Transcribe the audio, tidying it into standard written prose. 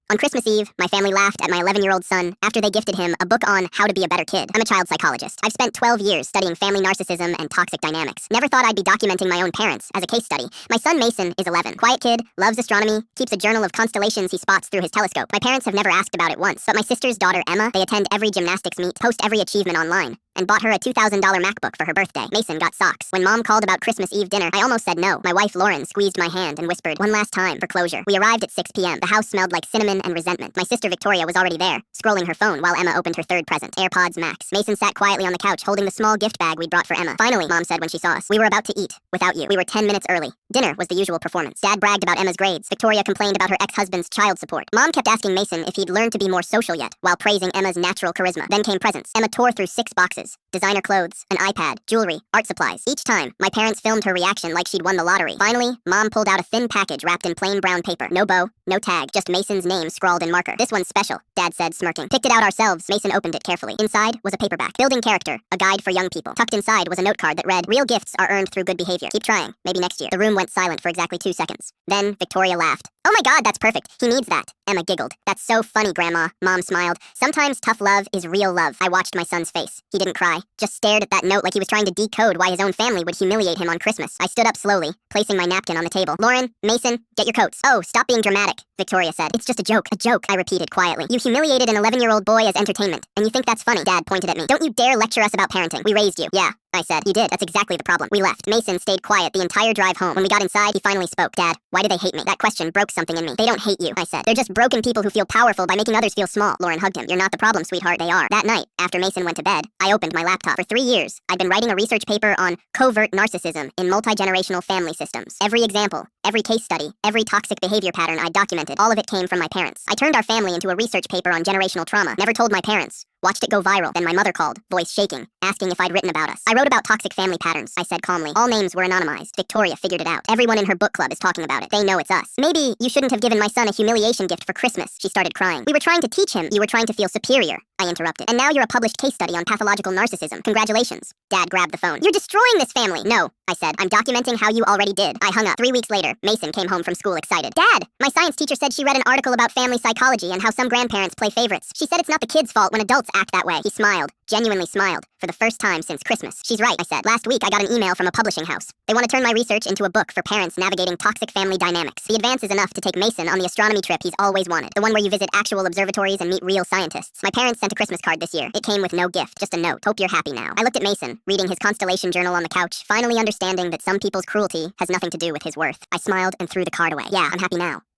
On Christmas Eve, my family laughed at my 11-year-old son after they gifted him a book on how to be a better kid. I'm a child psychologist. I've spent 12 years studying family narcissism and toxic dynamics. Never thought I'd be documenting my own parents as a case study. My son Mason is 11. Quiet kid, loves astronomy, keeps a journal of constellations he spots through his telescope. My parents have never asked about it once, but my sister's daughter Emma, they attend every gymnastics meet, post every achievement online, and bought her a $2,000 MacBook for her birthday. Mason got socks. When Mom called about Christmas Eve dinner, I almost said no. My wife Lauren squeezed my hand and whispered, "One last time for closure." We arrived at 6 p.m. The house smelled like cinnamon and resentment. My sister Victoria was already there, scrolling her phone while Emma opened her third present, AirPods Max. Mason sat quietly on the couch holding the small gift bag we'd brought for Emma. "Finally," Mom said when she saw us. "We were about to eat, without you. We were 10 minutes early." Dinner was the usual performance. Dad bragged about Emma's grades. Victoria complained about her ex-husband's child support. Mom kept asking Mason if he'd learned to be more social yet, while praising Emma's natural charisma. Then came presents. Emma tore through 6 boxes. Designer clothes, an iPad, jewelry, art supplies. Each time, my parents filmed her reaction like she'd won the lottery. Finally, Mom pulled out a thin package wrapped in plain brown paper. No bow, no tag, just Mason's name scrawled in marker. "This one's special," Dad said, smirking. Picked it out ourselves. Mason opened it carefully. Inside was a paperback. "Building Character, a guide for young people." Tucked inside was a note card that read, "Real gifts are earned through good behavior. Keep trying. Maybe next year." The room went silent for exactly 2 seconds. Then, Victoria laughed. "Oh my God, that's perfect. He needs that." Emma giggled. "That's so funny, Grandma." Mom smiled. "Sometimes tough love is real love." I watched my son's face. He didn't cry, just stared at that note like he was trying to decode why his own family would humiliate him on Christmas. I stood up slowly, placing my napkin on the table. "Lauren, Mason, get your coats." "Oh, stop being dramatic," Victoria said. "It's just a joke." "A joke," I repeated quietly. "You humiliated an 11-year-old boy as entertainment, and you think that's funny?" Dad pointed at me. "Don't you dare lecture us about parenting. We raised you." "Yeah," I said. "You did. That's exactly the problem." We left. Mason stayed quiet the entire drive home. When we got inside, he finally spoke. "Dad, why do they hate me?" That question broke something in me. "They don't hate you," I said. "They're just broken people who feel powerful by making others feel small." Lauren hugged him. "You're not the problem, sweetheart. They are." That night, after Mason went to bed, I opened my laptop. For 3 years, I'd been writing a research paper on covert narcissism in multi-generational family systems. Every example, every case study, every toxic behavior pattern I documented, all of it came from my parents. I turned our family into a research paper on generational trauma. Never told my parents. Watched it go viral. Then my mother called, voice shaking, asking if I'd written about us. "I wrote about toxic family patterns," I said calmly. "All names were anonymized." Victoria figured it out. "Everyone in her book club is talking about it. They know it's us." "Maybe you shouldn't have given my son a humiliation gift for Christmas." She started crying. "We were trying to teach him." "You were trying to feel superior," I interrupted. "And now you're a published case study on pathological narcissism. Congratulations." Dad grabbed the phone. "You're destroying this family." "No," I said. "I'm documenting how you already did." I hung up. 3 weeks later, Mason came home from school excited. "Dad, my science teacher said she read an article about family psychology and how some grandparents play favorites. She said it's not the kids' fault when adults act that way." He smiled, genuinely smiled, for the first time since Christmas. "She's right," I said. "Last week I got an email from a publishing house. They want to turn my research into a book for parents navigating toxic family dynamics. The advance is enough to take Mason on the astronomy trip he's always wanted. The one where you visit actual observatories and meet real scientists." My parents sent a Christmas card this year. It came with no gift, just a note. "Hope you're happy now." I looked at Mason, reading his constellation journal on the couch, finally understanding that some people's cruelty has nothing to do with his worth. I smiled and threw the card away. "Yeah, I'm happy now."